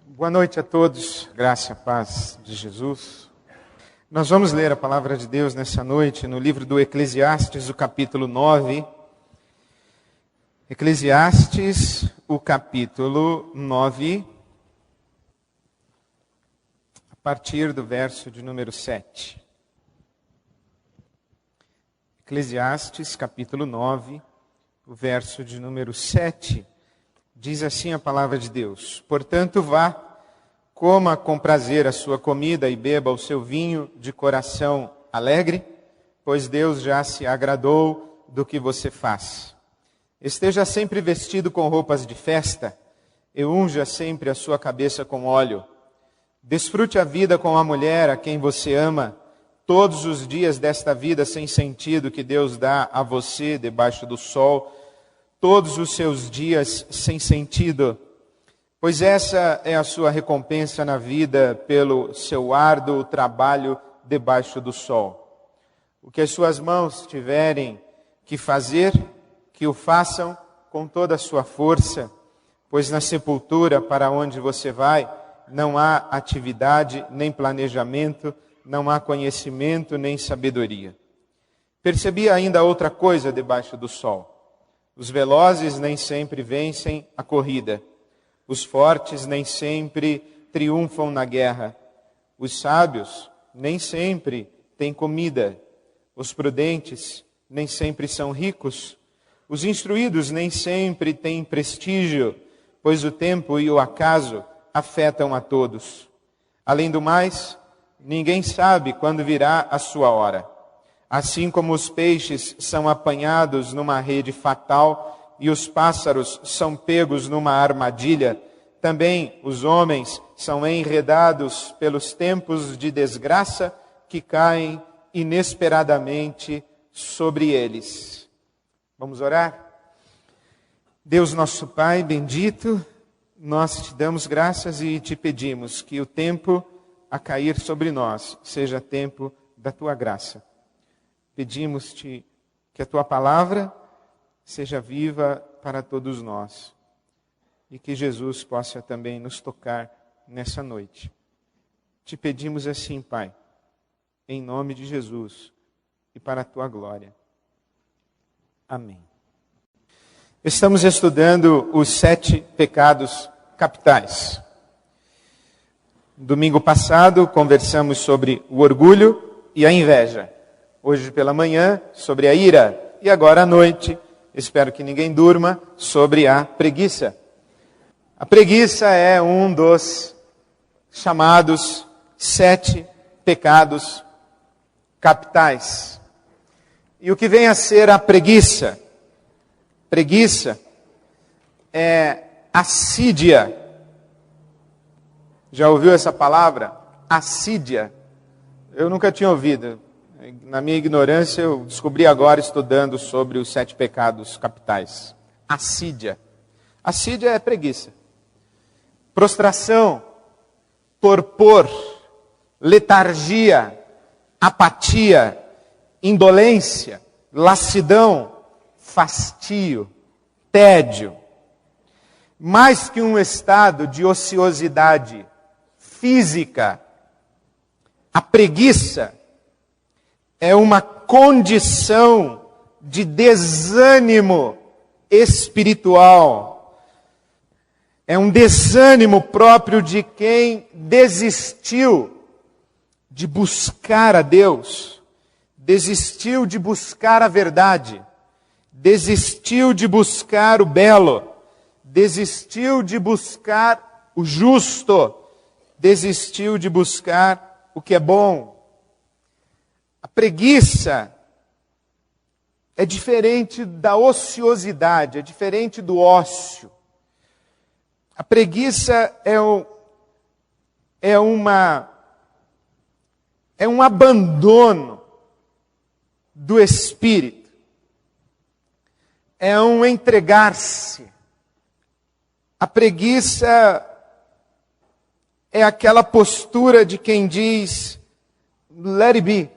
Boa noite a todos, graça e a paz de Jesus. Nós vamos ler a palavra de Deus nessa noite no livro do Eclesiastes, o capítulo 9. Eclesiastes, o capítulo 9, a partir do verso de número 7. Eclesiastes, capítulo 9, o verso de número 7. Diz assim a palavra de Deus: Portanto, vá, coma com prazer a sua comida e beba o seu vinho de coração alegre, pois Deus já se agradou do que você faz. Esteja sempre vestido com roupas de festa e unja sempre a sua cabeça com óleo. Desfrute a vida com a mulher a quem você ama, todos os dias desta vida sem sentido que Deus dá a você debaixo do sol, todos os seus dias sem sentido, pois essa é a sua recompensa na vida pelo seu árduo trabalho debaixo do sol. O que as suas mãos tiverem que fazer, que o façam com toda a sua força, pois na sepultura para onde você vai, não há atividade nem planejamento, não há conhecimento nem sabedoria. Percebi ainda outra coisa debaixo do sol. Os velozes nem sempre vencem a corrida. Os fortes nem sempre triunfam na guerra. Os sábios nem sempre têm comida. Os prudentes nem sempre são ricos. Os instruídos nem sempre têm prestígio, pois o tempo e o acaso afetam a todos. Além do mais, ninguém sabe quando virá a sua hora. Assim como os peixes são apanhados numa rede fatal e os pássaros são pegos numa armadilha, também os homens são enredados pelos tempos de desgraça que caem inesperadamente sobre eles. Vamos orar? Deus nosso Pai bendito, nós te damos graças e te pedimos que o tempo a cair sobre nós seja tempo da tua graça. Pedimos-te que a tua palavra seja viva para todos nós e que Jesus possa também nos tocar nessa noite. Te pedimos assim, Pai, em nome de Jesus e para a tua glória. Amém. Estamos estudando os 7 pecados capitais. Domingo passado conversamos sobre o orgulho e a inveja. Hoje pela manhã, sobre a ira. E agora à noite, espero que ninguém durma, sobre a preguiça. A preguiça é um dos chamados 7 pecados capitais. E o que vem a ser a preguiça? Preguiça é assídia. Já ouviu essa palavra? Assídia. Eu nunca tinha ouvido. Na minha ignorância, eu descobri agora estudando sobre os 7 pecados capitais. Assídia. Assídia é preguiça. Prostração, torpor, letargia, apatia, indolência, lassidão, fastio, tédio. Mais que um estado de ociosidade física, a preguiça é uma condição de desânimo espiritual. É um desânimo próprio de quem desistiu de buscar a Deus, desistiu de buscar a verdade, desistiu de buscar o belo, desistiu de buscar o justo, desistiu de buscar o que é bom. A preguiça é diferente da ociosidade, é diferente do ócio. A preguiça é um abandono do espírito. É um entregar-se. A preguiça é aquela postura de quem diz, let it be.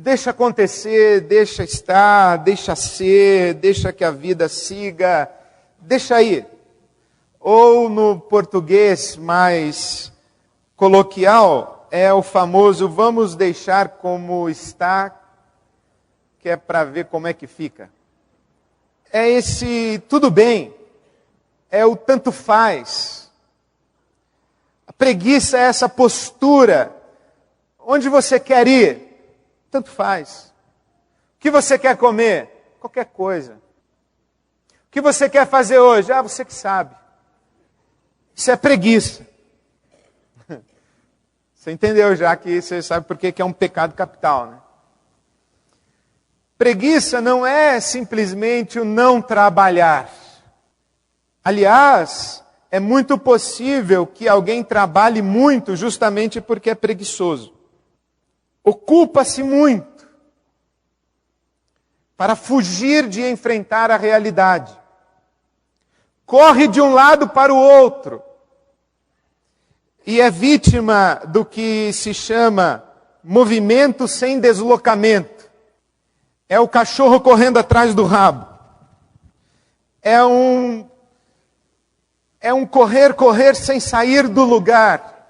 Deixa acontecer, deixa estar, deixa ser, deixa que a vida siga, deixa ir. ou no português mais coloquial, é o famoso vamos deixar como está, que é para ver como é que fica. É esse tudo bem, é o tanto faz. A preguiça é essa postura. Onde você quer ir? Tanto faz. O que você quer comer? Qualquer coisa. O que você quer fazer hoje? Você que sabe. Isso é preguiça. Você entendeu já que você sabe por que é um pecado capital, né? Preguiça não é simplesmente o não trabalhar. Aliás, é muito possível que alguém trabalhe muito justamente porque é preguiçoso. Ocupa-se muito para fugir de enfrentar a realidade. Corre de um lado para o outro. E é vítima do que se chama movimento sem deslocamento. É o cachorro correndo atrás do rabo. É um correr sem sair do lugar.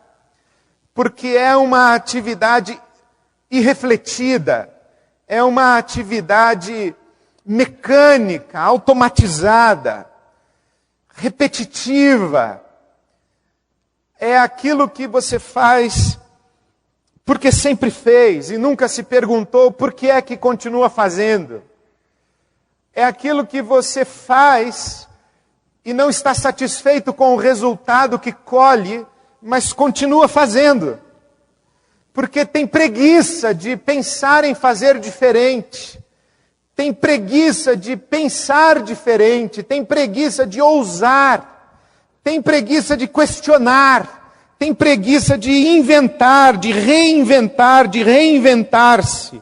Porque é uma atividade irrefletida. É uma atividade mecânica, automatizada, repetitiva. É aquilo que você faz porque sempre fez e nunca se perguntou por que é que continua fazendo. É aquilo que você faz e não está satisfeito com o resultado que colhe, mas continua fazendo. Porque tem preguiça de pensar em fazer diferente. Tem preguiça de pensar diferente. Tem preguiça de ousar. Tem preguiça de questionar. Tem preguiça de inventar, de reinventar-se.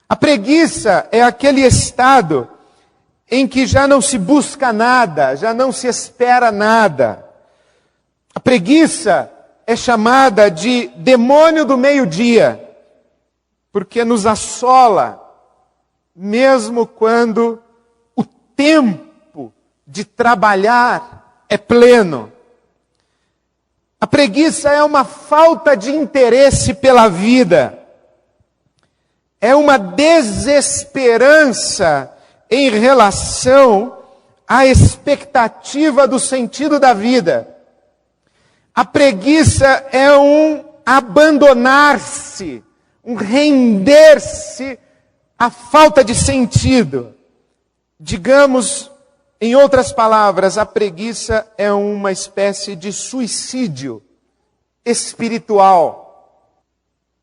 A preguiça é aquele estado em que já não se busca nada, já não se espera nada. A preguiça é chamada de demônio do meio-dia, porque nos assola, mesmo quando o tempo de trabalhar é pleno. A preguiça é uma falta de interesse pela vida. É uma desesperança em relação à expectativa do sentido da vida. A preguiça é um abandonar-se, um render-se à falta de sentido. Digamos, em outras palavras, a preguiça é uma espécie de suicídio espiritual.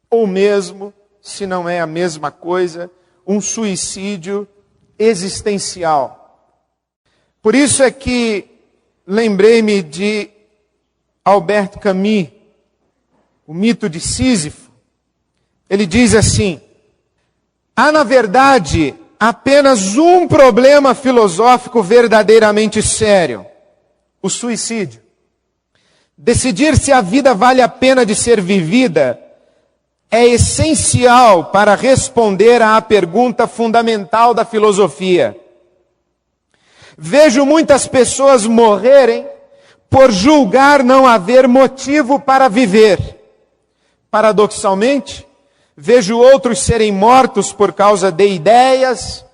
Ou mesmo, se não é a mesma coisa, um suicídio existencial. Por isso é que lembrei-me de Albert Camus, o mito de Sísifo. Ele diz assim: há na verdade apenas um problema filosófico verdadeiramente sério: o suicídio. Decidir se a vida vale a pena de ser vivida é essencial para responder à pergunta fundamental da filosofia. Vejo muitas pessoas morrerem por julgar não haver motivo para viver. Paradoxalmente, vejo outros serem mortos por causa de ideias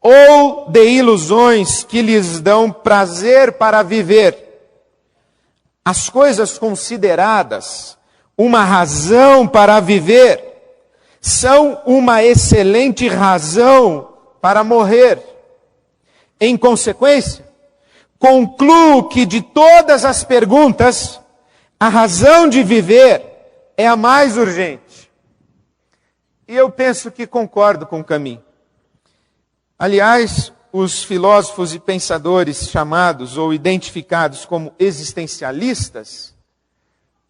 ou de ilusões que lhes dão prazer para viver. As coisas consideradas uma razão para viver são uma excelente razão para morrer. Em consequência, concluo que de todas as perguntas, a razão de viver é a mais urgente. E eu penso que concordo com Camus. Aliás, os filósofos e pensadores chamados ou identificados como existencialistas,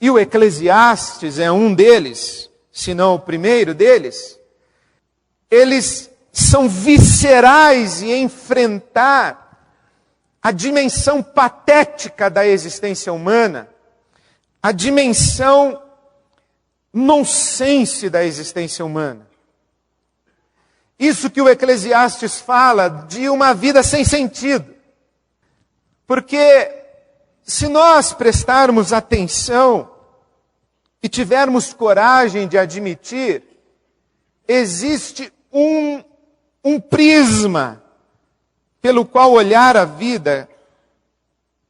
e o Eclesiastes é um deles, se não o primeiro deles, eles são viscerais em enfrentar a dimensão patética da existência humana, a dimensão nonsense da existência humana. Isso que o Eclesiastes fala de uma vida sem sentido. Porque Se nós prestarmos atenção e tivermos coragem de admitir, existe um prisma pelo qual olhar a vida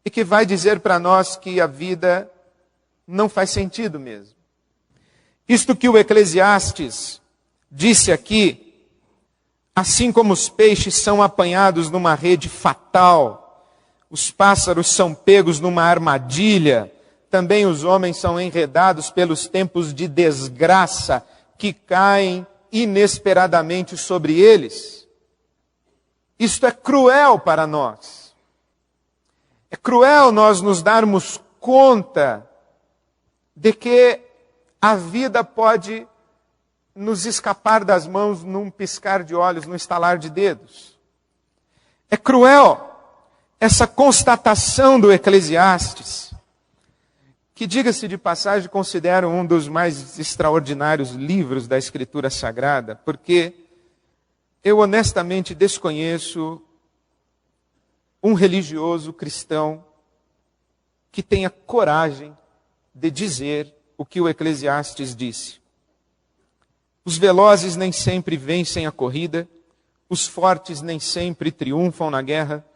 e que vai dizer para nós que a vida não faz sentido mesmo. Isto que o Eclesiastes disse aqui, assim como os peixes são apanhados numa rede fatal, os pássaros são pegos numa armadilha, também os homens são enredados pelos tempos de desgraça que caem inesperadamente sobre eles. Isto é cruel para nós. É cruel nós nos darmos conta de que a vida pode nos escapar das mãos num piscar de olhos, num estalar de dedos. É cruel essa constatação do Eclesiastes, que, diga-se de passagem, considero um dos mais extraordinários livros da Escritura Sagrada, porque eu honestamente desconheço um religioso cristão que tenha coragem de dizer o que o Eclesiastes disse. Os velozes nem sempre vencem a corrida, os fortes nem sempre triunfam na guerra,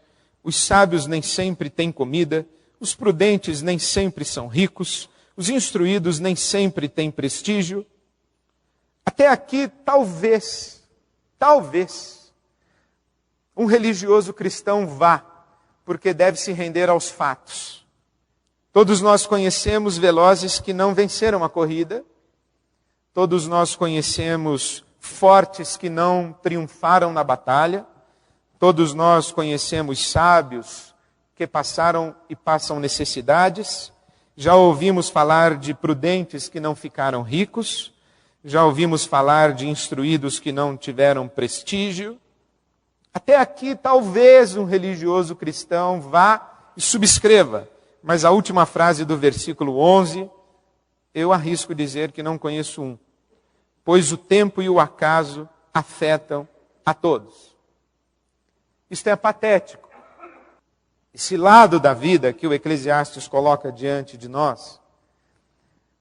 os sábios nem sempre têm comida, os prudentes nem sempre são ricos, os instruídos nem sempre têm prestígio. Até aqui, talvez, um religioso cristão vá, porque deve se render aos fatos. Todos nós conhecemos velozes que não venceram a corrida, todos nós conhecemos fortes que não triunfaram na batalha, todos nós conhecemos sábios que passaram e passam necessidades, já ouvimos falar de prudentes que não ficaram ricos, já ouvimos falar de instruídos que não tiveram prestígio. Até aqui, talvez um religioso cristão vá e subscreva, mas a última frase do versículo 11, eu arrisco dizer que não conheço um, pois o tempo e o acaso afetam a todos. Isto é patético. Esse lado da vida que o Eclesiastes coloca diante de nós,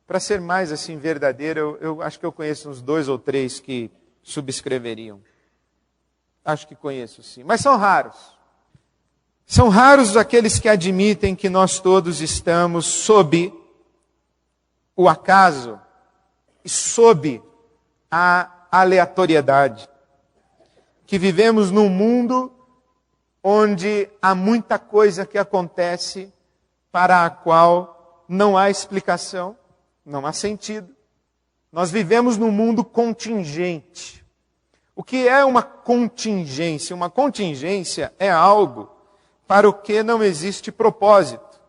para ser mais assim verdadeiro, eu acho que eu conheço uns 2 ou 3 que subscreveriam. Acho que conheço sim, mas são raros. São raros aqueles que admitem que nós todos estamos sob o acaso e sob a aleatoriedade. Que vivemos num mundo onde há muita coisa que acontece para a qual não há explicação, não há sentido. Nós vivemos num mundo contingente. O que é uma contingência? Uma contingência é algo para o que não existe propósito,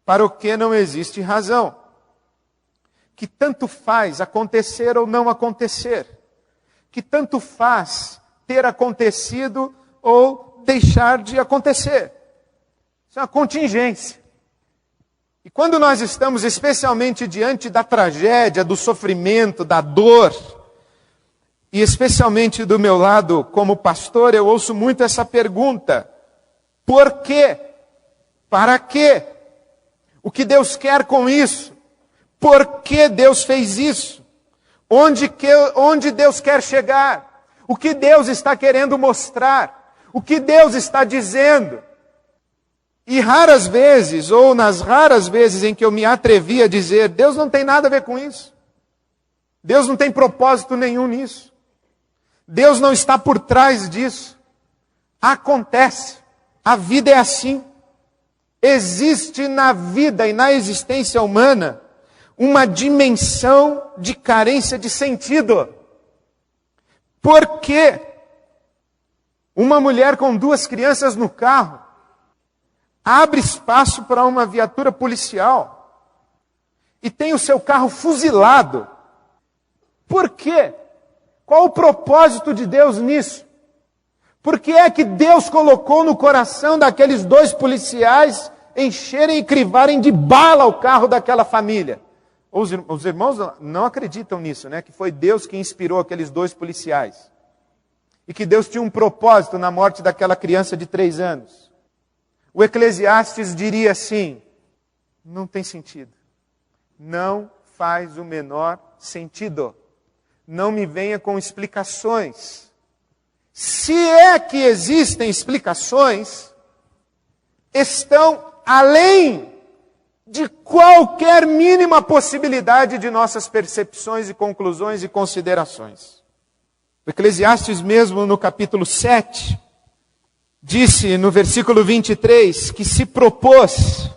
para o que não existe razão, que tanto faz acontecer ou não acontecer, que tanto faz ter acontecido ou deixar de acontecer. Isso é uma contingência. E quando nós estamos especialmente diante da tragédia, do sofrimento, da dor, e especialmente do meu lado como pastor, eu ouço muito essa pergunta: por quê? Para quê? O que Deus quer com isso? Por que Deus fez isso? Onde Deus quer chegar? O que Deus está querendo mostrar? O que Deus está dizendo? E raras vezes, ou nas raras vezes em que eu me atrevi a dizer, Deus não tem nada a ver com isso. Deus não tem propósito nenhum nisso. Deus não está por trás disso. Acontece. A vida é assim. Existe na vida e na existência humana uma dimensão de carência de sentido. Por quê? Uma mulher com 2 crianças no carro abre espaço para uma viatura policial e tem o seu carro fuzilado. Por quê? Qual o propósito de Deus nisso? Por que é que Deus colocou no coração daqueles 2 policiais encherem e crivarem de bala o carro daquela família? Os irmãos não acreditam nisso, né? Que foi Deus que inspirou aqueles 2 policiais. E que Deus tinha um propósito na morte daquela criança de 3 anos. O Eclesiastes diria assim: não tem sentido. Não faz o menor sentido. Não me venha com explicações. Se é que existem explicações, estão além de qualquer mínima possibilidade de nossas percepções e conclusões e considerações. O Eclesiastes mesmo no capítulo 7, disse no versículo 23 que se propôs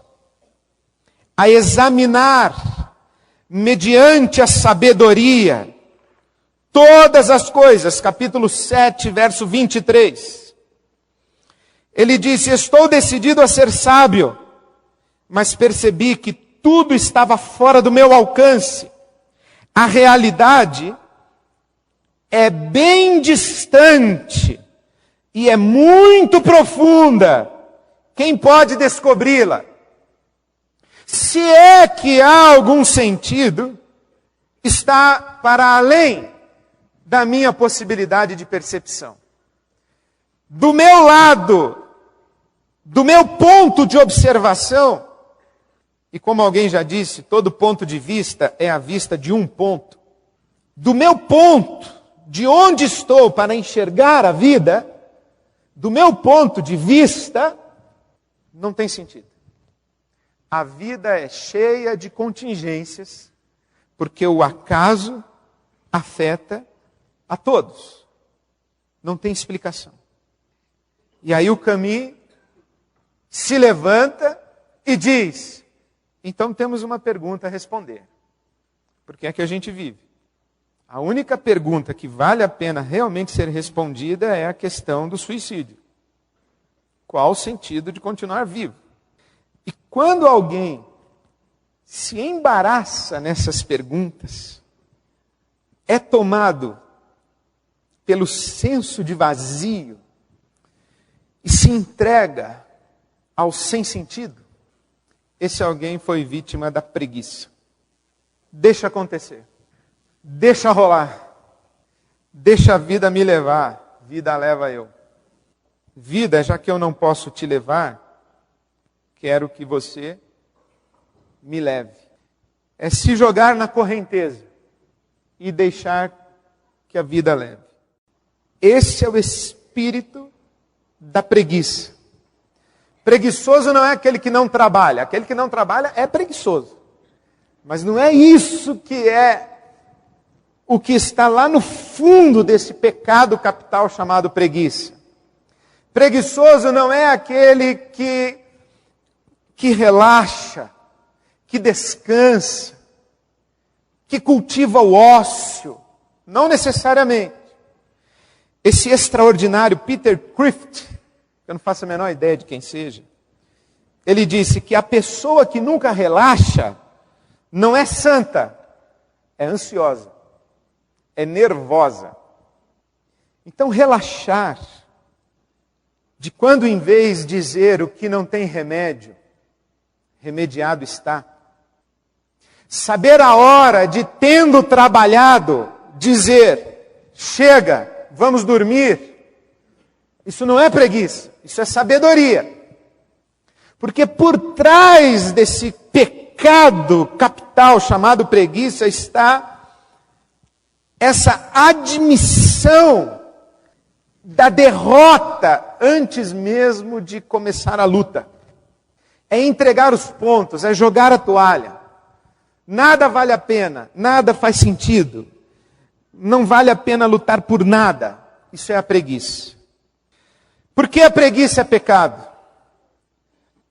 a examinar, mediante a sabedoria, todas as coisas. Capítulo 7, verso 23. Ele disse: estou decidido a ser sábio, mas percebi que tudo estava fora do meu alcance. A realidade é bem distante e é muito profunda. Quem pode descobri-la? Se é que há algum sentido, está para além da minha possibilidade de percepção. Do meu lado, do meu ponto de observação, e como alguém já disse, todo ponto de vista é a vista de um ponto. Do meu ponto, de onde estou para enxergar a vida, do meu ponto de vista, não tem sentido. A vida é cheia de contingências, porque o acaso afeta a todos. Não tem explicação. E aí o Camus se levanta e diz: então temos uma pergunta a responder. Por que é que a gente vive? A única pergunta que vale a pena realmente ser respondida é a questão do suicídio. Qual o sentido de continuar vivo? E quando alguém se embaraça nessas perguntas, é tomado pelo senso de vazio e se entrega ao sem sentido, esse alguém foi vítima da preguiça. Deixa acontecer. Deixa rolar. Deixa a vida me levar. Vida leva eu. Vida, já que eu não posso te levar, quero que você me leve. É se jogar na correnteza e deixar que a vida leve. Esse é o espírito da preguiça. Preguiçoso não é aquele que não trabalha. Aquele que não trabalha é preguiçoso. Mas não é isso que é o que está lá no fundo desse pecado capital chamado preguiça. Preguiçoso não é aquele que relaxa, que descansa, que cultiva o ócio. Não necessariamente. Esse extraordinário Peter Crift, eu não faço a menor ideia de quem seja, ele disse que a pessoa que nunca relaxa não é santa, é ansiosa, é nervosa. Então relaxar, de quando em vez dizer o que não tem remédio, remediado está. Saber a hora de, tendo trabalhado, dizer: chega, vamos dormir. Isso não é preguiça, isso é sabedoria. Porque por trás desse pecado capital chamado preguiça está essa admissão da derrota antes mesmo de começar a luta. É entregar os pontos, é jogar a toalha. Nada vale a pena, nada faz sentido. Não vale a pena lutar por nada. Isso é a preguiça. Por que a preguiça é pecado?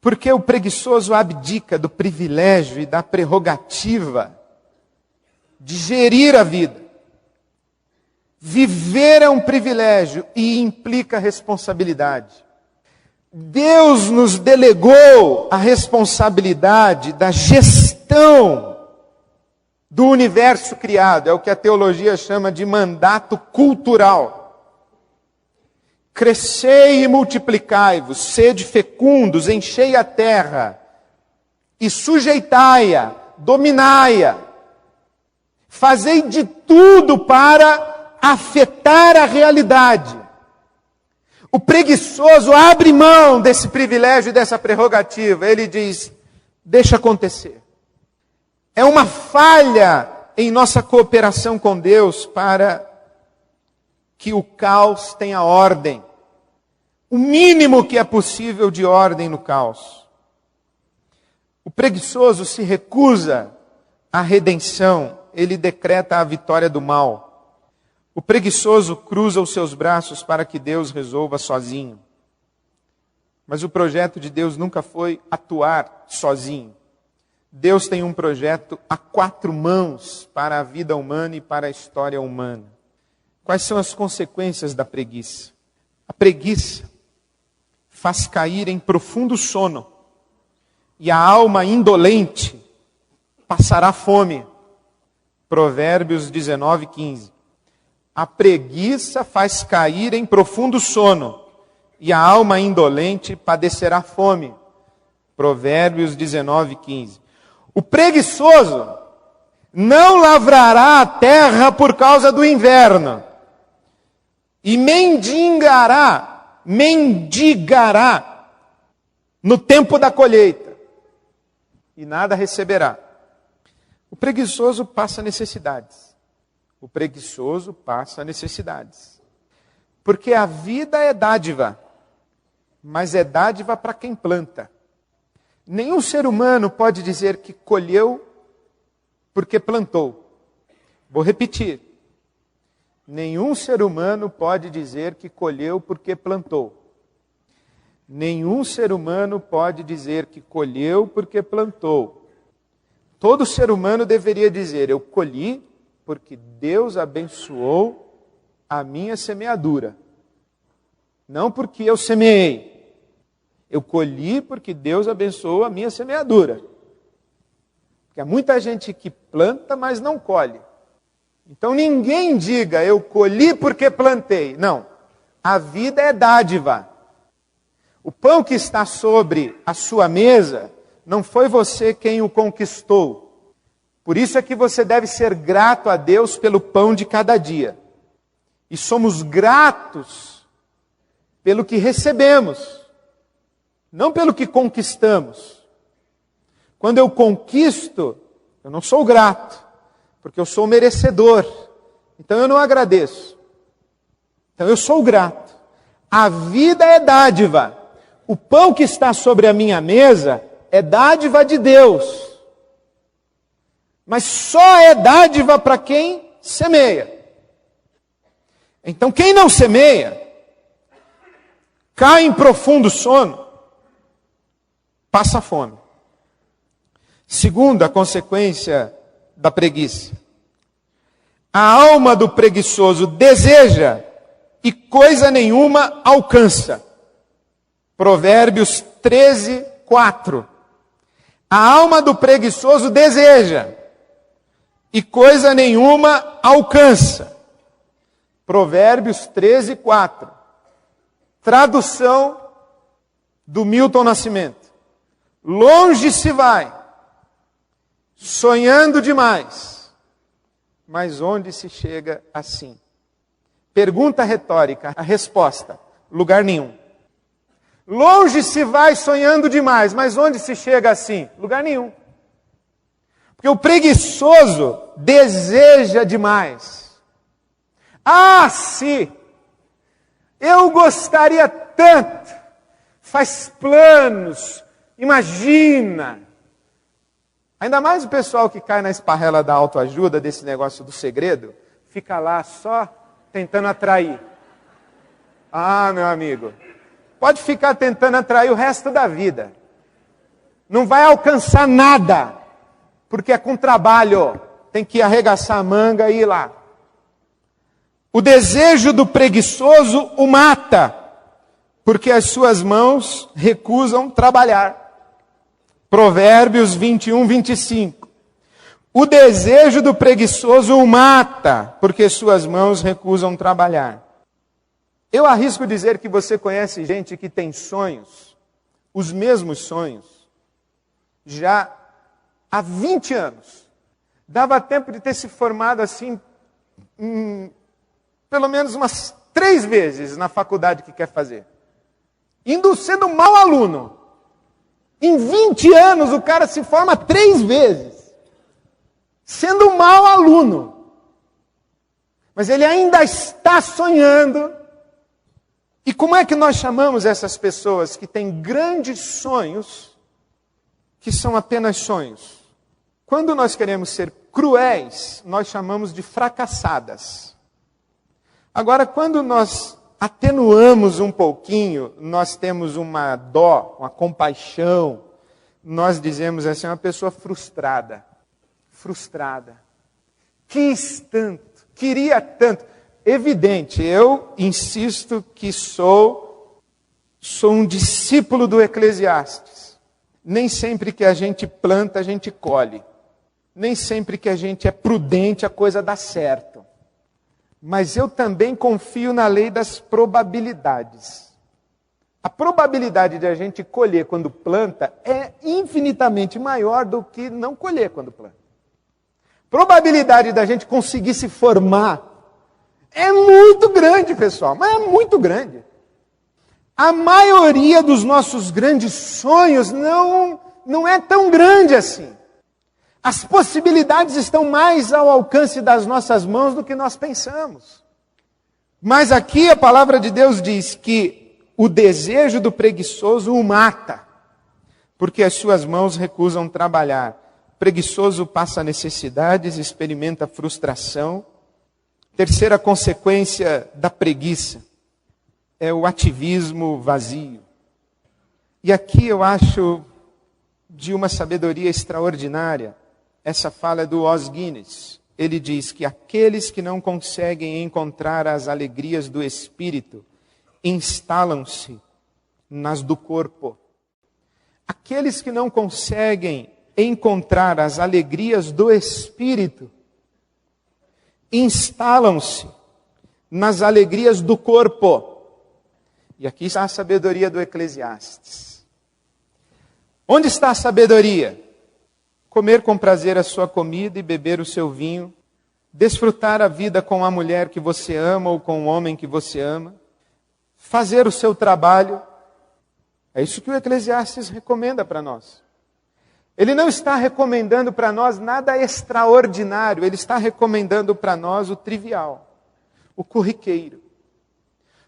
Porque o preguiçoso abdica do privilégio e da prerrogativa de gerir a vida. Viver é um privilégio e implica responsabilidade. Deus nos delegou a responsabilidade da gestão do universo criado. É o que a teologia chama de mandato cultural. Crescei e multiplicai-vos, sede fecundos, enchei a terra e sujeitai-a, dominai-a. Fazei de tudo para afetar a realidade. O preguiçoso abre mão desse privilégio e dessa prerrogativa. Ele diz, deixa acontecer. É uma falha em nossa cooperação com Deus para que o caos tenha ordem. O mínimo que é possível de ordem no caos. O preguiçoso se recusa à redenção, ele decreta a vitória do mal. O preguiçoso cruza os seus braços para que Deus resolva sozinho. Mas o projeto de Deus nunca foi atuar sozinho. Deus tem um projeto a 4 mãos para a vida humana e para a história humana. Quais são as consequências da preguiça? A preguiça faz cair em profundo sono, e a alma indolente passará fome. Provérbios 19:15. A preguiça faz cair em profundo sono, e a alma indolente padecerá fome. Provérbios 19:15. O preguiçoso não lavrará a terra por causa do inverno, e mendigará no tempo da colheita, e nada receberá. O preguiçoso passa necessidades. O preguiçoso passa necessidades. Porque a vida é dádiva, mas é dádiva para quem planta. Nenhum ser humano pode dizer que colheu porque plantou. Vou repetir. Nenhum ser humano pode dizer que colheu porque plantou. Nenhum ser humano pode dizer que colheu porque plantou. Todo ser humano deveria dizer, eu colhi porque Deus abençoou a minha semeadura. Não porque eu semeei. Eu colhi porque Deus abençoou a minha semeadura. Porque há muita gente que planta, mas não colhe. Então ninguém diga, eu colhi porque plantei. Não. A vida é dádiva. O pão que está sobre a sua mesa, não foi você quem o conquistou. Por isso é que você deve ser grato a Deus pelo pão de cada dia. E somos gratos pelo que recebemos, não pelo que conquistamos. Quando eu conquisto, eu não sou grato, porque eu sou merecedor. Então eu não agradeço. Então eu sou grato. A vida é dádiva. O pão que está sobre a minha mesa é dádiva de Deus. Mas só é dádiva para quem semeia. Então quem não semeia, cai em profundo sono, passa fome. Segunda consequência da preguiça. A alma do preguiçoso deseja e coisa nenhuma alcança. Provérbios 13:4. A alma do preguiçoso deseja e coisa nenhuma alcança. Provérbios 13:4. Tradução do Milton Nascimento. Longe se vai, sonhando demais, mas onde se chega assim? Pergunta retórica, a resposta, lugar nenhum. Longe se vai sonhando demais, mas onde se chega assim? Lugar nenhum. Porque o preguiçoso deseja demais. Ah, se eu gostaria tanto, faz planos, imagina. Ainda mais o pessoal que cai na esparrela da autoajuda, desse negócio do segredo, fica lá só tentando atrair. Ah, meu amigo, pode ficar tentando atrair o resto da vida. Não vai alcançar nada, porque é com trabalho. Tem que arregaçar a manga e ir lá. O desejo do preguiçoso o mata, porque as suas mãos recusam trabalhar. Provérbios 21:25. O desejo do preguiçoso o mata, porque suas mãos recusam trabalhar. Eu arrisco dizer que você conhece gente que tem sonhos, os mesmos sonhos, já há 20 anos. Dava tempo de ter se formado assim, pelo menos umas 3 vezes na faculdade que quer fazer. Sendo mau aluno. Em 20 anos o cara se forma 3 vezes. Sendo mau aluno. Mas ele ainda está sonhando. E como é que nós chamamos essas pessoas que têm grandes sonhos, que são apenas sonhos? Quando nós queremos ser cruéis, nós chamamos de fracassadas. Agora, quando nós atenuamos um pouquinho, nós temos uma dó, uma compaixão, nós dizemos assim, uma pessoa frustrada. Frustrada. Quis tanto, queria tanto. Evidente, eu insisto que sou um discípulo do Eclesiastes. Nem sempre que a gente planta, a gente colhe. Nem sempre que a gente é prudente, a coisa dá certo. Mas eu também confio na lei das probabilidades. A probabilidade de a gente colher quando planta é infinitamente maior do que não colher quando planta. Probabilidade da gente conseguir se formar é muito grande, pessoal, mas é muito grande. A maioria dos nossos grandes sonhos não é tão grande assim. As possibilidades estão mais ao alcance das nossas mãos do que nós pensamos. Mas aqui a palavra de Deus diz que o desejo do preguiçoso o mata, porque as suas mãos recusam trabalhar. O preguiçoso passa necessidades, experimenta frustração. Terceira consequência da preguiça é o ativismo vazio. E aqui eu acho de uma sabedoria extraordinária. Essa fala é do Os Guinness. Ele diz que aqueles que não conseguem encontrar as alegrias do espírito instalam-se nas do corpo. Aqueles que não conseguem encontrar as alegrias do espírito instalam-se nas alegrias do corpo. E aqui está a sabedoria do Eclesiastes. Onde está a sabedoria? Comer com prazer a sua comida e beber o seu vinho, desfrutar a vida com a mulher que você ama ou com o homem que você ama, fazer o seu trabalho. É isso que o Eclesiastes recomenda para nós. Ele não está recomendando para nós nada extraordinário, ele está recomendando para nós o trivial, o corriqueiro.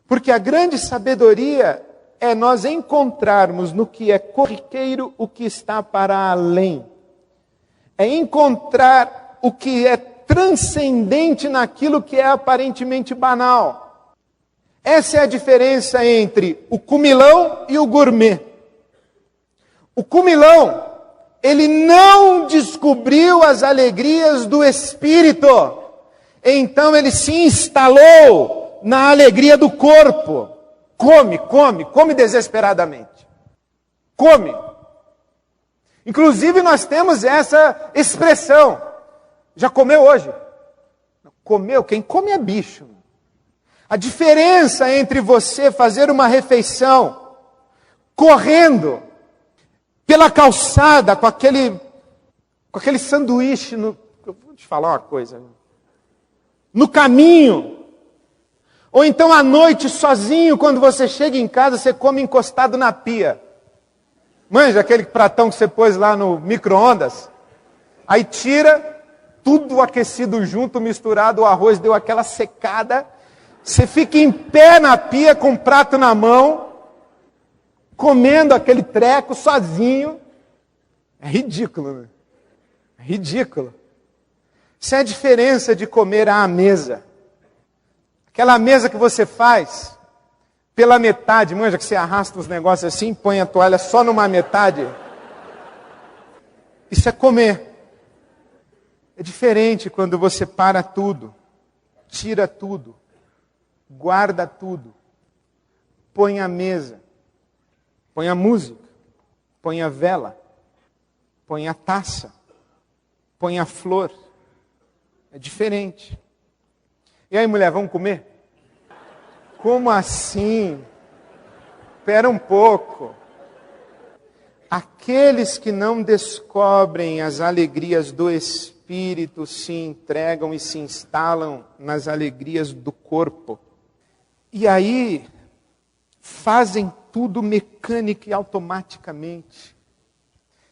Porque a grande sabedoria é nós encontrarmos no que é corriqueiro o que está para além. É encontrar o que é transcendente naquilo que é aparentemente banal. Essa é a diferença entre o comilão e o gourmet. O comilão, ele não descobriu as alegrias do espírito. Então ele se instalou na alegria do corpo. Come desesperadamente. Come. Inclusive nós temos essa expressão. Já comeu hoje? Comeu? Quem come é bicho. A diferença entre você fazer uma refeição correndo pela calçada com aquele sanduíche eu vou te falar uma coisa. No caminho. Ou então à noite sozinho, quando você chega em casa, você come encostado na pia. Manja aquele pratão que você pôs lá no micro-ondas? Aí tira, tudo aquecido junto, misturado, o arroz deu aquela secada. Você fica em pé na pia com o prato na mão, comendo aquele treco sozinho. É ridículo, né? É ridículo. Isso é a diferença de comer à mesa. Aquela mesa que você faz pela metade, manja que você arrasta os negócios assim, põe a toalha só numa metade. Isso é comer. É diferente quando você para tudo, tira tudo, guarda tudo, põe a mesa, põe a música, põe a vela, põe a taça, põe a flor. É diferente. E aí, mulher, vamos comer? Como assim? Espera um pouco. Aqueles que não descobrem as alegrias do Espírito se entregam e se instalam nas alegrias do corpo. E aí, fazem tudo mecânica e automaticamente.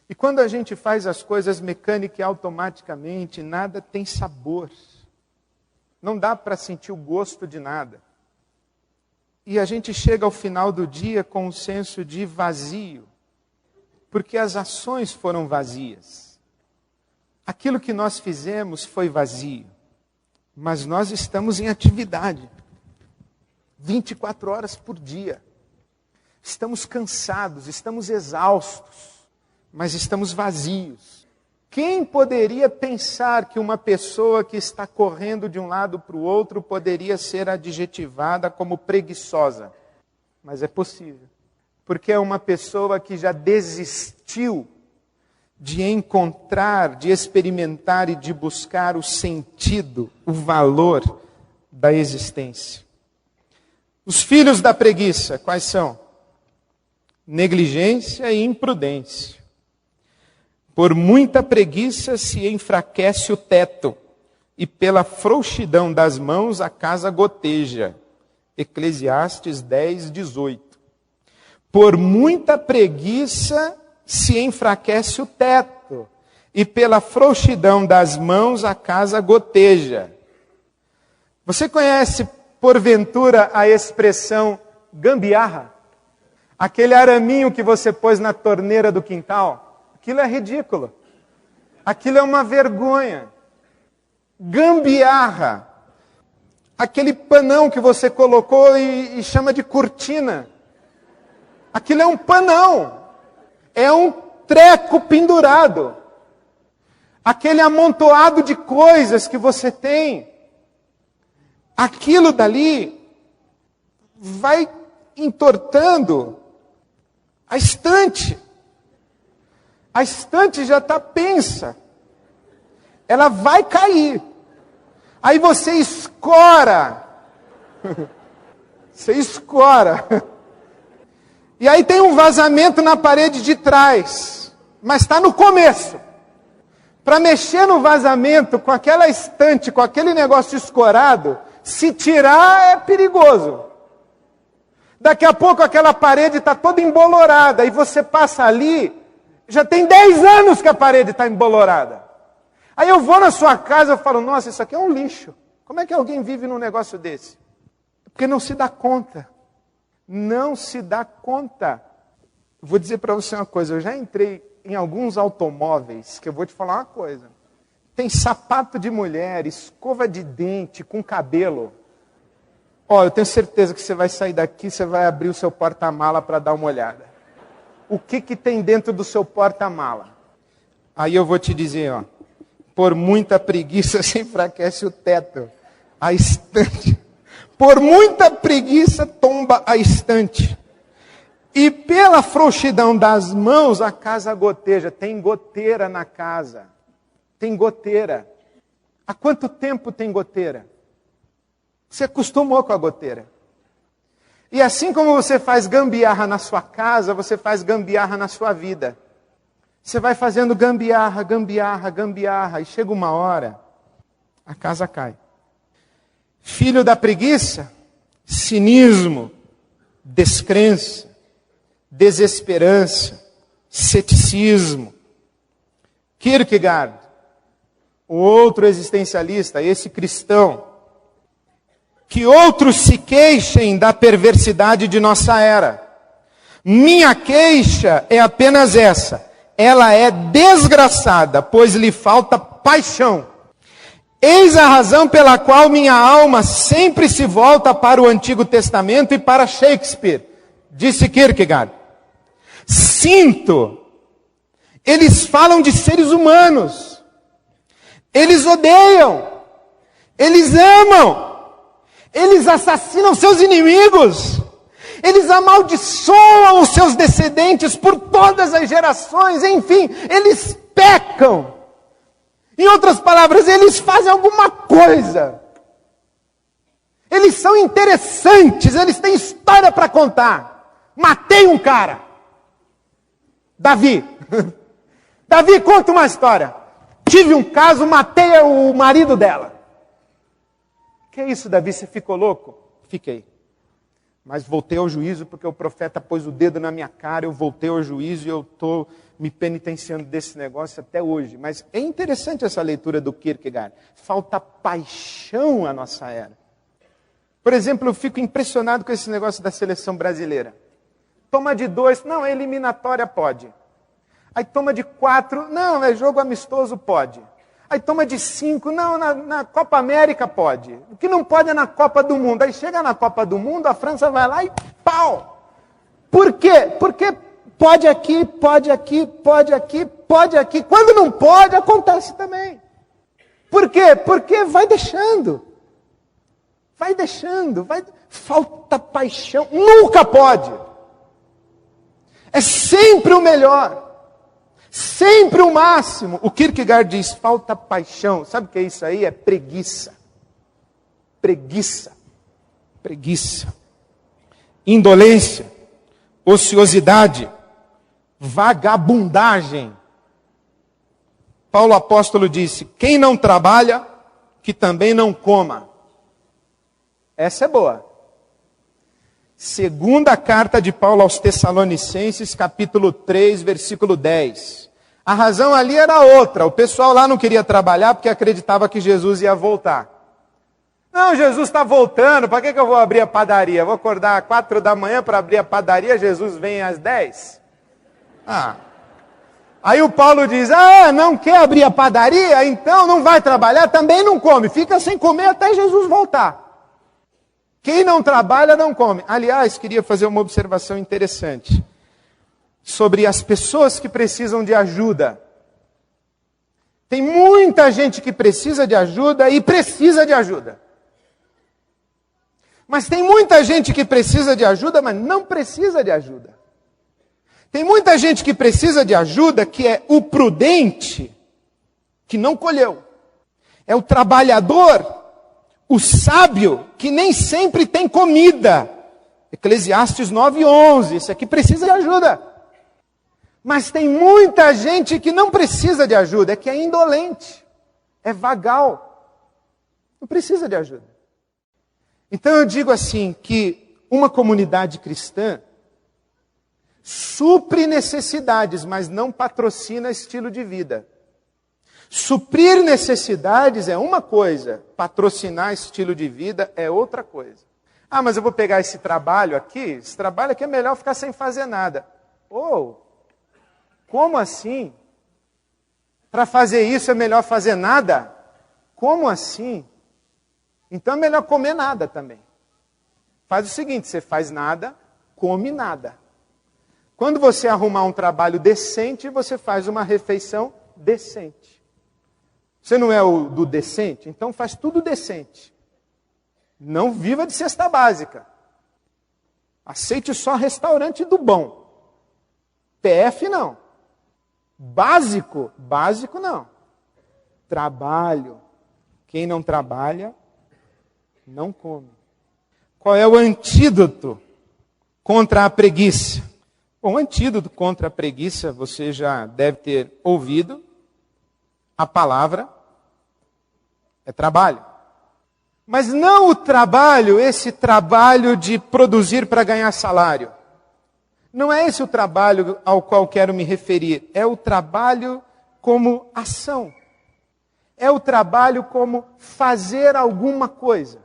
E quando a gente faz as coisas mecânica e automaticamente, nada tem sabor. Não dá para sentir o gosto de nada. E a gente chega ao final do dia com um senso de vazio, porque as ações foram vazias. Aquilo que nós fizemos foi vazio, mas nós estamos em atividade, 24 horas por dia. Estamos cansados, estamos exaustos, mas estamos vazios. Quem poderia pensar que uma pessoa que está correndo de um lado para o outro poderia ser adjetivada como preguiçosa? Mas é possível. Porque é uma pessoa que já desistiu de encontrar, de experimentar e de buscar o sentido, o valor da existência. Os filhos da preguiça, quais são? Negligência e imprudência. Por muita preguiça se enfraquece o teto, e pela frouxidão das mãos a casa goteja. Eclesiastes 10, 18. Por muita preguiça se enfraquece o teto, e pela frouxidão das mãos a casa goteja. Você conhece, porventura, a expressão gambiarra? Aquele araminho que você pôs na torneira do quintal? Aquilo é ridículo. Aquilo é uma vergonha. Gambiarra. Aquele panão que você colocou e chama de cortina. Aquilo é um panão. É um treco pendurado. Aquele amontoado de coisas que você tem. Aquilo dali vai entortando a estante. A estante já está pensa. Ela vai cair. Aí você escora. Você escora. E aí tem um vazamento na parede de trás. Mas está no começo. Para mexer no vazamento com aquela estante, com aquele negócio escorado, se tirar é perigoso. Daqui a pouco aquela parede está toda embolorada. E você passa ali... Já tem 10 anos que a parede está embolorada. Aí eu vou na sua casa e falo, nossa, isso aqui é um lixo. Como é que alguém vive num negócio desse? Porque não se dá conta. Não se dá conta. Eu vou dizer para você uma coisa, eu já entrei em alguns automóveis, que eu vou te falar uma coisa. Tem sapato de mulher, escova de dente, com cabelo. Ó, eu tenho certeza que você vai sair daqui, você vai abrir o seu porta-mala para dar uma olhada. O que tem dentro do seu porta-mala? Aí eu vou te dizer, ó, por muita preguiça se enfraquece o teto, a estante. Por muita preguiça tomba a estante. E pela frouxidão das mãos a casa goteja. Tem goteira na casa. Tem goteira. Há quanto tempo tem goteira? Você acostumou com a goteira. E assim como você faz gambiarra na sua casa, você faz gambiarra na sua vida. Você vai fazendo gambiarra, gambiarra, gambiarra, e chega uma hora, a casa cai. Filho da preguiça, cinismo, descrença, desesperança, ceticismo. Kierkegaard, o outro existencialista, esse cristão, que outros se queixem da perversidade de nossa era. Minha queixa é apenas essa. Ela é desgraçada, pois lhe falta paixão. Eis a razão pela qual minha alma sempre se volta para o Antigo Testamento e para Shakespeare, disse Kierkegaard. Sinto. Eles falam de seres humanos. Eles odeiam. Eles amam. Eles assassinam seus inimigos. Eles amaldiçoam os seus descendentes por todas as gerações. Enfim, eles pecam. Em outras palavras, eles fazem alguma coisa. Eles são interessantes. Eles têm história para contar. Matei um cara. Davi. Davi, conta uma história. Tive um caso, matei o marido dela. Que é isso, Davi? Você ficou louco? Fiquei. Mas voltei ao juízo porque o profeta pôs o dedo na minha cara, eu voltei ao juízo e eu estou me penitenciando desse negócio até hoje. Mas é interessante essa leitura do Kierkegaard. Falta paixão à nossa era. Por exemplo, eu fico impressionado com esse negócio da seleção brasileira. Toma de 2, não, é eliminatória, pode. Aí toma de 4, não, é jogo amistoso, pode. Aí toma de 5, não, na Copa América pode. O que não pode é na Copa do Mundo. Aí chega na Copa do Mundo, a França vai lá e pau! Por quê? Porque pode aqui, pode aqui, pode aqui, pode aqui. Quando não pode, acontece também. Por quê? Porque vai deixando. Vai deixando, falta paixão. Nunca pode. É sempre o melhor. Sempre o máximo. O Kierkegaard diz, falta paixão. Sabe o que é isso aí? É preguiça. Preguiça. Preguiça. Indolência. Ociosidade. Vagabundagem. Paulo apóstolo disse, quem não trabalha, que também não coma. Essa é boa. Segunda carta de Paulo aos Tessalonicenses, capítulo 3, versículo 10. A razão ali era outra. O pessoal lá não queria trabalhar porque acreditava que Jesus ia voltar. Não, Jesus está voltando, para que eu vou abrir a padaria? Vou acordar às 4 da manhã para abrir a padaria, Jesus vem às 10? Aí o Paulo diz, não quer abrir a padaria? Então não vai trabalhar, também não come. Fica sem comer até Jesus voltar. Quem não trabalha, não come. Aliás, queria fazer uma observação interessante sobre as pessoas que precisam de ajuda. Tem muita gente que precisa de ajuda e precisa de ajuda. Mas tem muita gente que precisa de ajuda, mas não precisa de ajuda. Tem muita gente que precisa de ajuda, que é o prudente, que não colheu. É o trabalhador, o sábio, que nem sempre tem comida. Eclesiastes 9:11, esse aqui precisa de ajuda. Mas tem muita gente que não precisa de ajuda, é que é indolente, é vagal. Não precisa de ajuda. Então eu digo assim, que uma comunidade cristã supre necessidades, mas não patrocina estilo de vida. Suprir necessidades é uma coisa, patrocinar estilo de vida é outra coisa. Mas eu vou pegar esse trabalho aqui é melhor ficar sem fazer nada. Como assim? Para fazer isso é melhor fazer nada? Como assim? Então é melhor comer nada também. Faz o seguinte, você faz nada, come nada. Quando você arrumar um trabalho decente, você faz uma refeição decente. Você não é o do decente? Então faz tudo decente. Não viva de cesta básica. Aceite só restaurante do bom. PF não. Básico não. Trabalho. Quem não trabalha, não come. Qual é o antídoto contra a preguiça? Bom, o antídoto contra a preguiça, você já deve ter ouvido. A palavra é trabalho. Mas não o trabalho, esse trabalho de produzir para ganhar salário. Não é esse o trabalho ao qual quero me referir. É o trabalho como ação. É o trabalho como fazer alguma coisa.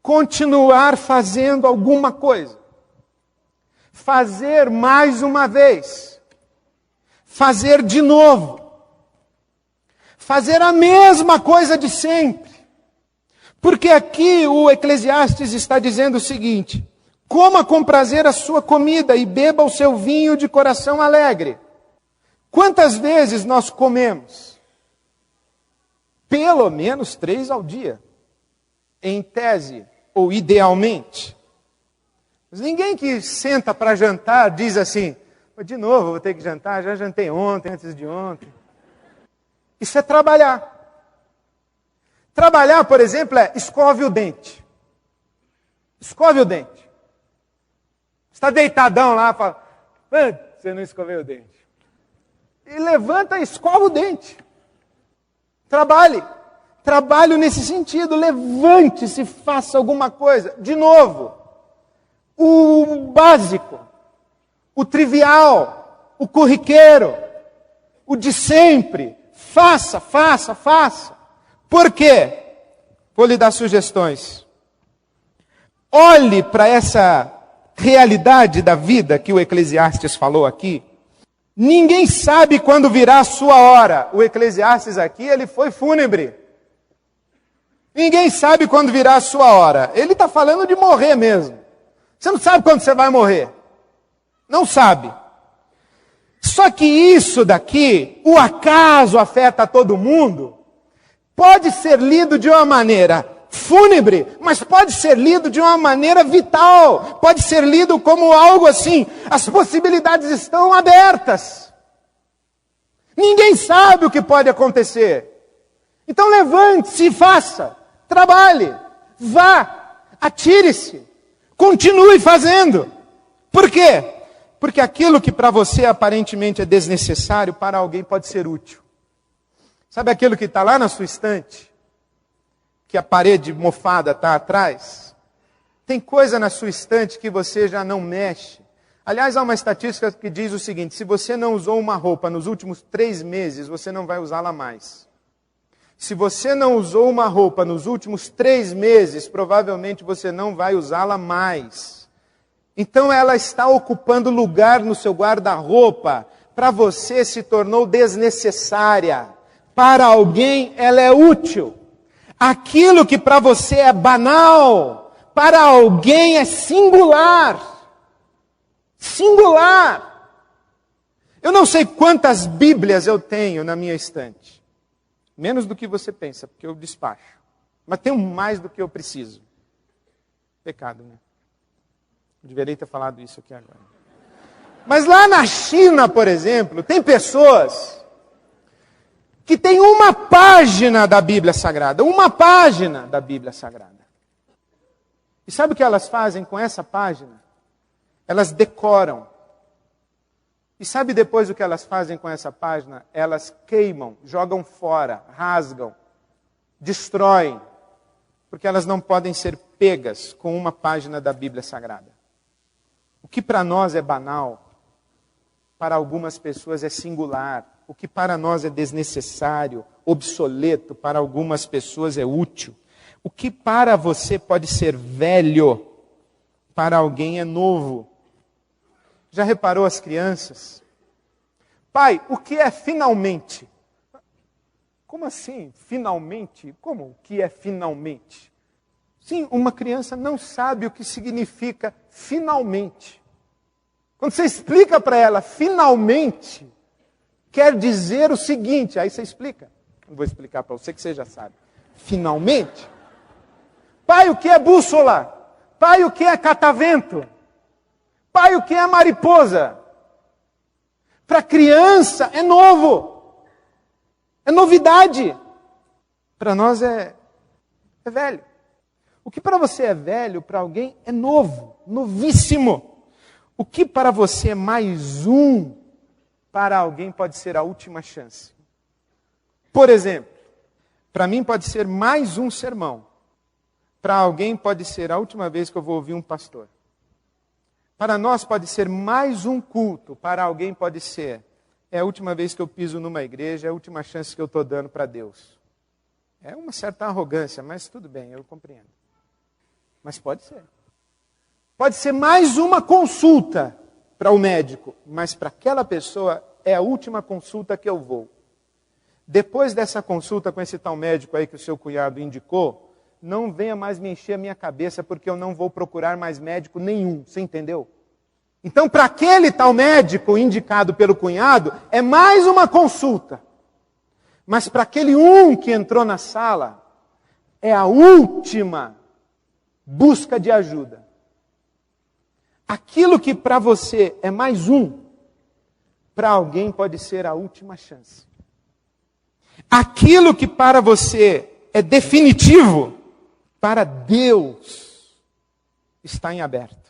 Continuar fazendo alguma coisa. Fazer mais uma vez. Fazer de novo. Fazer a mesma coisa de sempre. Porque aqui o Eclesiastes está dizendo o seguinte: coma com prazer a sua comida e beba o seu vinho de coração alegre. Quantas vezes nós comemos? Pelo menos 3 ao dia. Em tese, ou idealmente. Mas ninguém que senta para jantar diz assim: de novo, vou ter que jantar, já jantei ontem, antes de ontem. Isso é trabalhar. Trabalhar, por exemplo, é escove o dente. Escove o dente. Está deitadão lá, fala, você não escoveu o dente. E levanta e escova o dente. Trabalhe. Trabalho nesse sentido. Levante-se, faça alguma coisa. De novo. o básico, o trivial, o corriqueiro, o de sempre. Faça, faça, faça. Por quê? Vou lhe dar sugestões. Olhe para essa realidade da vida que o Eclesiastes falou aqui. Ninguém sabe quando virá a sua hora. O Eclesiastes aqui, ele foi fúnebre. Ninguém sabe quando virá a sua hora. Ele está falando de morrer mesmo. Você não sabe quando você vai morrer. Não sabe. Só que isso daqui, o acaso afeta todo mundo, pode ser lido de uma maneira fúnebre, mas pode ser lido de uma maneira vital. Pode ser lido como algo assim. As possibilidades estão abertas. Ninguém sabe o que pode acontecer. Então levante-se e faça. Trabalhe. Vá. Atire-se. Continue fazendo. Por quê? Porque aquilo que para você aparentemente é desnecessário, para alguém pode ser útil. Sabe aquilo que está lá na sua estante? Que a parede mofada está atrás? Tem coisa na sua estante que você já não mexe. Aliás, há uma estatística que diz o seguinte: se você não usou uma roupa nos últimos 3 meses, você não vai usá-la mais. Se você não usou uma roupa nos últimos 3 meses, provavelmente você não vai usá-la mais. Então ela está ocupando lugar no seu guarda-roupa. Para você se tornou desnecessária. Para alguém ela é útil. Aquilo que para você é banal, para alguém é singular. Singular. Eu não sei quantas Bíblias eu tenho na minha estante. Menos do que você pensa, porque eu despacho. Mas tenho mais do que eu preciso. Pecado, né? Eu deveria ter falado isso aqui agora. Mas lá na China, por exemplo, tem pessoas que têm uma página da Bíblia Sagrada. Uma página da Bíblia Sagrada. E sabe o que elas fazem com essa página? Elas decoram. E sabe depois o que elas fazem com essa página? Elas queimam, jogam fora, rasgam, destroem. Porque elas não podem ser pegas com uma página da Bíblia Sagrada. O que para nós é banal, para algumas pessoas é singular. O que para nós é desnecessário, obsoleto, para algumas pessoas é útil. O que para você pode ser velho, para alguém é novo. Já reparou as crianças? Pai, o que é finalmente? Como assim, finalmente? Como o que é finalmente? Sim, uma criança não sabe o que significa finalmente. Quando você explica para ela, finalmente, quer dizer o seguinte, aí você explica. Não vou explicar para você que você já sabe. Finalmente? Pai, o que é bússola? Pai, o que é catavento? Pai, o que é mariposa? Para criança é novo. É novidade. Para nós é velho. O que para você é velho, para alguém é novo, novíssimo. O que para você é mais um, para alguém pode ser a última chance. Por exemplo, para mim pode ser mais um sermão. Para alguém pode ser a última vez que eu vou ouvir um pastor. Para nós pode ser mais um culto, para alguém pode ser, é a última vez que eu piso numa igreja, é a última chance que eu estou dando para Deus. É uma certa arrogância, mas tudo bem, eu compreendo. Mas pode ser. Pode ser mais uma consulta para o médico, mas para aquela pessoa é a última consulta que eu vou. Depois dessa consulta com esse tal médico aí que o seu cunhado indicou, não venha mais me encher a minha cabeça, porque eu não vou procurar mais médico nenhum. Você entendeu? Então, para aquele tal médico indicado pelo cunhado, é mais uma consulta. Mas para aquele um que entrou na sala, é a última busca de ajuda. Aquilo que para você é mais um, para alguém pode ser a última chance. Aquilo que para você é definitivo, para Deus está em aberto.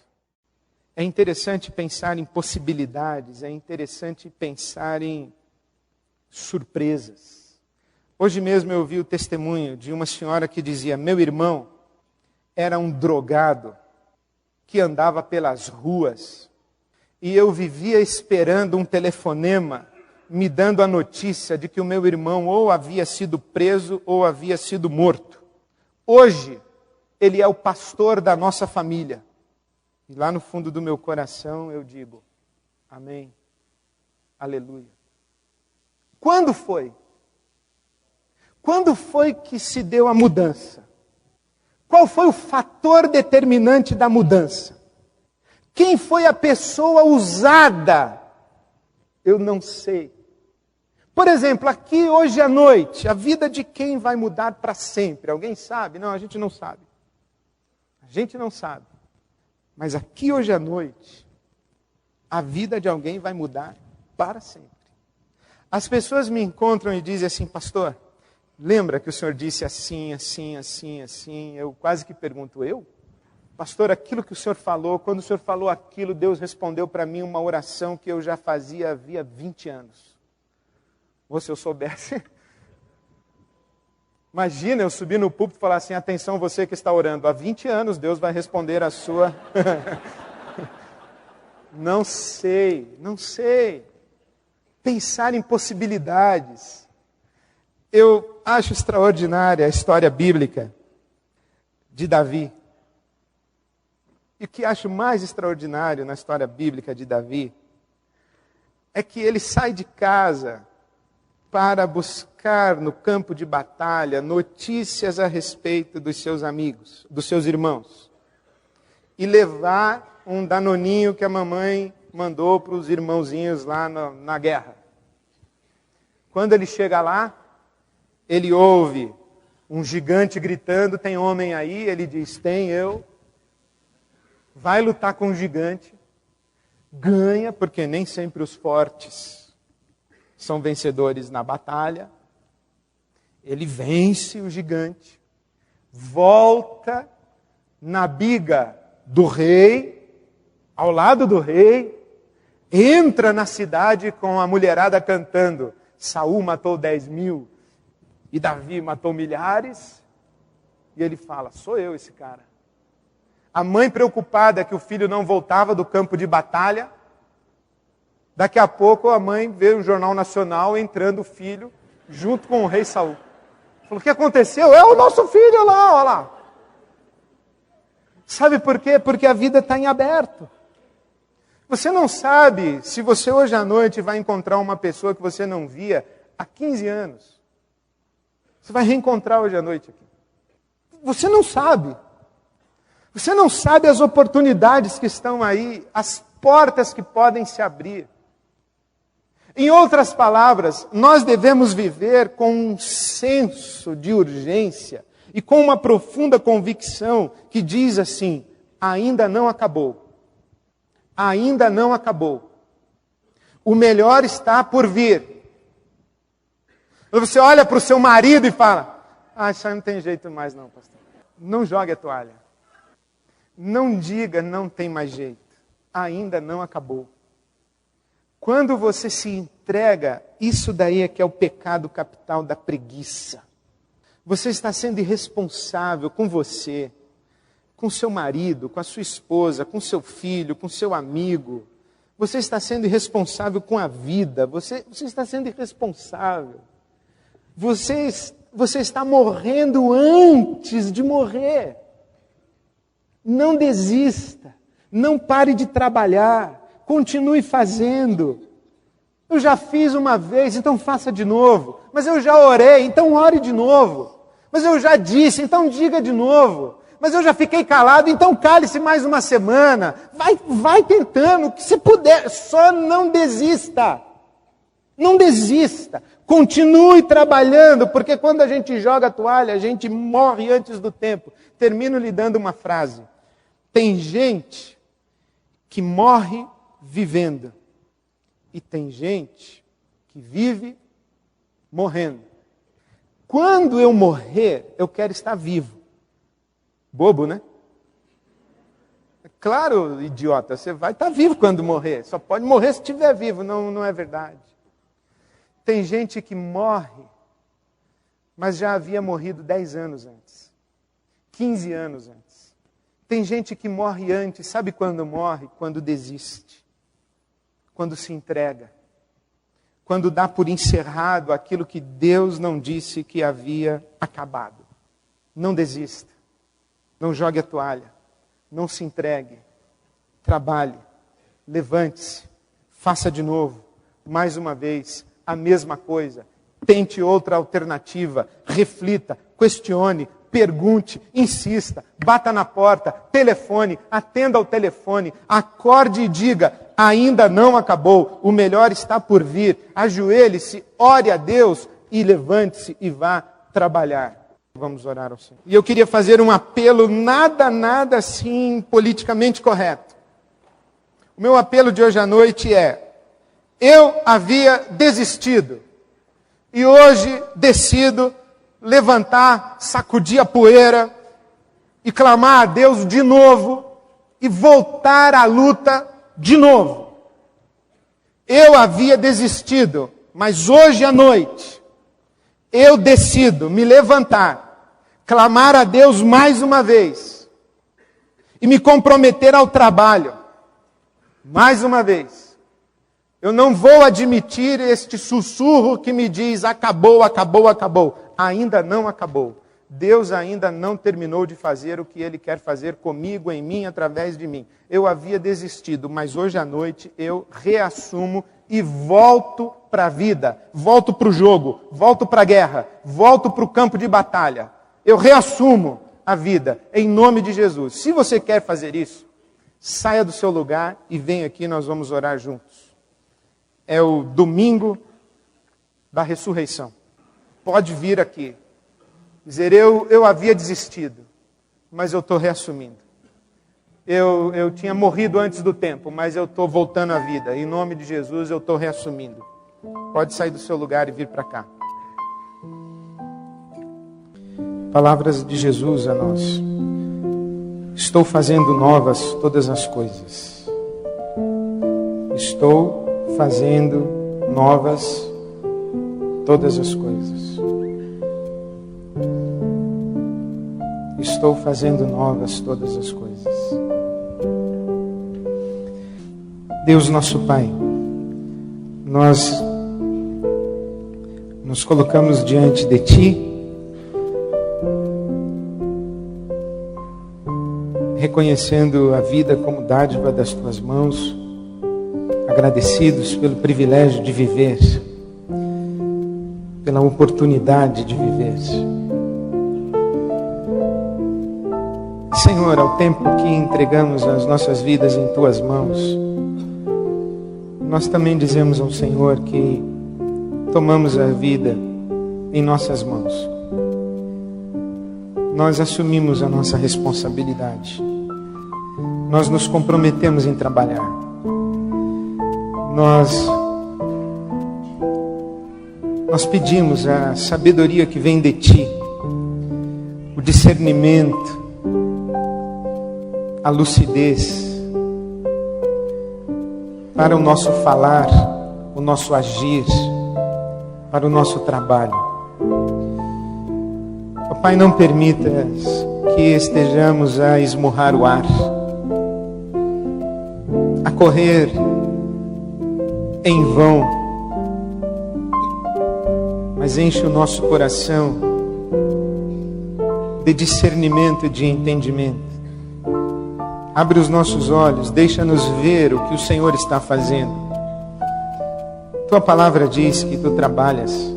É interessante pensar em possibilidades, é interessante pensar em surpresas. Hoje mesmo eu ouvi o testemunho de uma senhora que dizia: meu irmão era um drogado, que andava pelas ruas e eu vivia esperando um telefonema me dando a notícia de que o meu irmão ou havia sido preso ou havia sido morto. Hoje, ele é o pastor da nossa família. E lá no fundo do meu coração eu digo, amém, aleluia. Quando foi? Quando foi que se deu a mudança? Qual foi o fator determinante da mudança? Quem foi a pessoa usada? Eu não sei. Por exemplo, aqui hoje à noite, a vida de quem vai mudar para sempre? Alguém sabe? Não, a gente não sabe. A gente não sabe. Mas aqui hoje à noite, a vida de alguém vai mudar para sempre. As pessoas me encontram e dizem assim, pastor, lembra que o senhor disse assim, assim, assim, assim? Eu quase que pergunto, eu? Pastor, aquilo que o senhor falou, quando o senhor falou aquilo, Deus respondeu para mim uma oração que eu já fazia havia 20 anos. Ou se eu soubesse... Imagina eu subir no púlpito e falar assim, atenção você que está orando, há 20 anos Deus vai responder a sua... Não sei, não sei. Pensar em possibilidades. Eu acho extraordinária a história bíblica de Davi. E o que acho mais extraordinário na história bíblica de Davi é que ele sai de casa para buscar no campo de batalha notícias a respeito dos seus amigos, dos seus irmãos. E levar um danoninho que a mamãe mandou para os irmãozinhos lá na guerra. Quando ele chega lá, ele ouve um gigante gritando, tem homem aí? Ele diz, tem eu. Vai lutar com o gigante. Ganha, porque nem sempre os fortes são vencedores na batalha. Ele vence o gigante. Volta na biga do rei, ao lado do rei. Entra na cidade com a mulherada cantando. Saul matou 10.000 e Davi matou milhares. E ele fala, sou eu esse cara. A mãe preocupada que o filho não voltava do campo de batalha. Daqui a pouco a mãe vê o Jornal Nacional entrando o filho junto com o rei Saul. Falou, o que aconteceu? É o nosso filho lá, olha lá. Sabe por quê? Porque a vida está em aberto. Você não sabe se você hoje à noite vai encontrar uma pessoa que você não via há 15 anos. Você vai reencontrar hoje à noite aqui. Você não sabe. Você não sabe as oportunidades que estão aí, as portas que podem se abrir. Em outras palavras, nós devemos viver com um senso de urgência e com uma profunda convicção que diz assim, ainda não acabou. Ainda não acabou. O melhor está por vir. Você olha para o seu marido e fala, isso aí não tem jeito mais não, pastor. Não jogue a toalha. Não diga, não tem mais jeito. Ainda não acabou. Quando você se entrega, isso daí é que é o pecado capital da preguiça. Você está sendo irresponsável com você, com seu marido, com a sua esposa, com seu filho, com seu amigo. Você está sendo irresponsável com a vida. Você está sendo irresponsável. Você está morrendo antes de morrer. Não desista. Não pare de trabalhar. Continue fazendo. Eu já fiz uma vez, então faça de novo. Mas eu já orei, então ore de novo. Mas eu já disse, então diga de novo. Mas eu já fiquei calado, então cale-se mais uma semana. Vai tentando, o que você puder. Só não desista. Não desista. Continue trabalhando, porque quando a gente joga a toalha, a gente morre antes do tempo. Termino lhe dando uma frase. Tem gente que morre vivendo. E tem gente que vive morrendo. Quando eu morrer, eu quero estar vivo. Bobo, né? Claro, idiota, você vai estar vivo quando morrer. Só pode morrer se estiver vivo, não é verdade. Tem gente que morre, mas já havia morrido 10 anos antes. 15 anos antes. Tem gente que morre antes, sabe quando morre? Quando desiste, quando se entrega, quando dá por encerrado aquilo que Deus não disse que havia acabado. Não desista, não jogue a toalha, não se entregue, trabalhe, levante-se, faça de novo, mais uma vez, a mesma coisa. Tente outra alternativa, reflita, questione, pergunte, insista, bata na porta, telefone, atenda ao telefone, acorde e diga, ainda não acabou, o melhor está por vir. Ajoelhe-se, ore a Deus e levante-se e vá trabalhar. Vamos orar ao Senhor. E eu queria fazer um apelo nada assim politicamente correto. O meu apelo de hoje à noite é, eu havia desistido e hoje decido levantar, sacudir a poeira e clamar a Deus de novo e voltar à luta de novo. Eu havia desistido, mas hoje à noite eu decido me levantar, clamar a Deus mais uma vez e me comprometer ao trabalho mais uma vez. Eu não vou admitir este sussurro que me diz, acabou, acabou, acabou. Ainda não acabou. Deus ainda não terminou de fazer o que Ele quer fazer comigo, em mim, através de mim. Eu havia desistido, mas hoje à noite eu reassumo e volto para a vida, volto para o jogo, volto para a guerra, volto para o campo de batalha. Eu reassumo a vida, em nome de Jesus. Se você quer fazer isso, saia do seu lugar e vem aqui, nós vamos orar juntos. É o domingo da ressurreição. Pode vir aqui. Dizer, eu havia desistido, mas eu estou reassumindo. Eu tinha morrido antes do tempo, mas eu estou voltando à vida. Em nome de Jesus, eu estou reassumindo. Pode sair do seu lugar e vir para cá. Palavras de Jesus a nós. Estou fazendo novas todas as coisas. Estou fazendo novas todas as coisas. Estou fazendo novas todas as coisas. Deus nosso Pai, nós nos colocamos diante de Ti, reconhecendo a vida como dádiva das Tuas mãos, agradecidos pelo privilégio de viver, pela oportunidade de viver. Senhor, ao tempo que entregamos as nossas vidas em Tuas mãos, nós também dizemos ao Senhor que tomamos a vida em nossas mãos. Nós assumimos a nossa responsabilidade. Nós nos comprometemos em trabalhar. Nós pedimos a sabedoria que vem de Ti, o discernimento, a lucidez, para o nosso falar, o nosso agir, para o nosso trabalho. Ó Pai, não permitas que estejamos a esmurrar o ar, a correr em vão, mas enche o nosso coração de discernimento e de entendimento. Abre os nossos olhos, deixa-nos ver o que o Senhor está fazendo. Tua palavra diz que Tu trabalhas.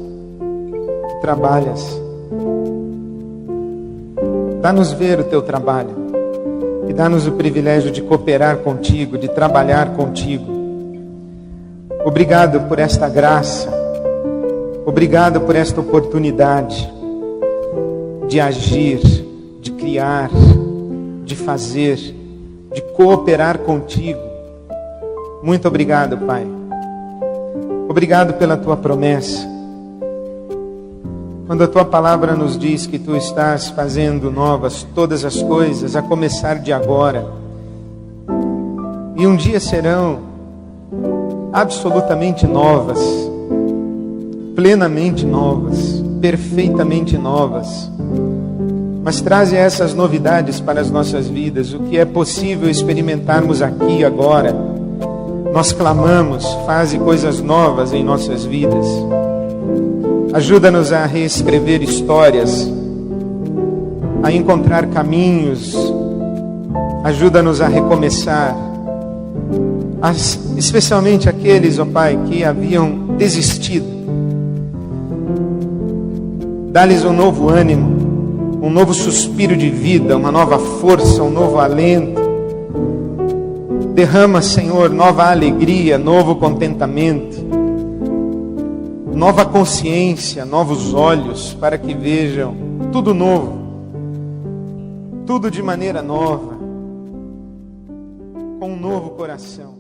Dá-nos ver o Teu trabalho e dá-nos o privilégio de cooperar contigo, de trabalhar contigo. Obrigado por esta graça, obrigado por esta oportunidade de agir, de criar, de fazer, de cooperar contigo. Muito obrigado, Pai. Obrigado pela Tua promessa. Quando a Tua palavra nos diz que Tu estás fazendo novas todas as coisas, a começar de agora, e um dia serão absolutamente novas, plenamente novas, perfeitamente novas. mas traze essas novidades para as nossas vidas, o que é possível experimentarmos aqui agora. Nós clamamos, faze coisas novas em nossas vidas. Ajuda-nos a reescrever histórias, a encontrar caminhos. Ajuda-nos a recomeçar, especialmente aqueles, ó Pai, que haviam desistido. Dá-lhes um novo ânimo, um novo suspiro de vida, uma nova força, um novo alento. Derrama, Senhor, nova alegria, novo contentamento, nova consciência, novos olhos, para que vejam tudo novo, tudo de maneira nova, com um novo coração.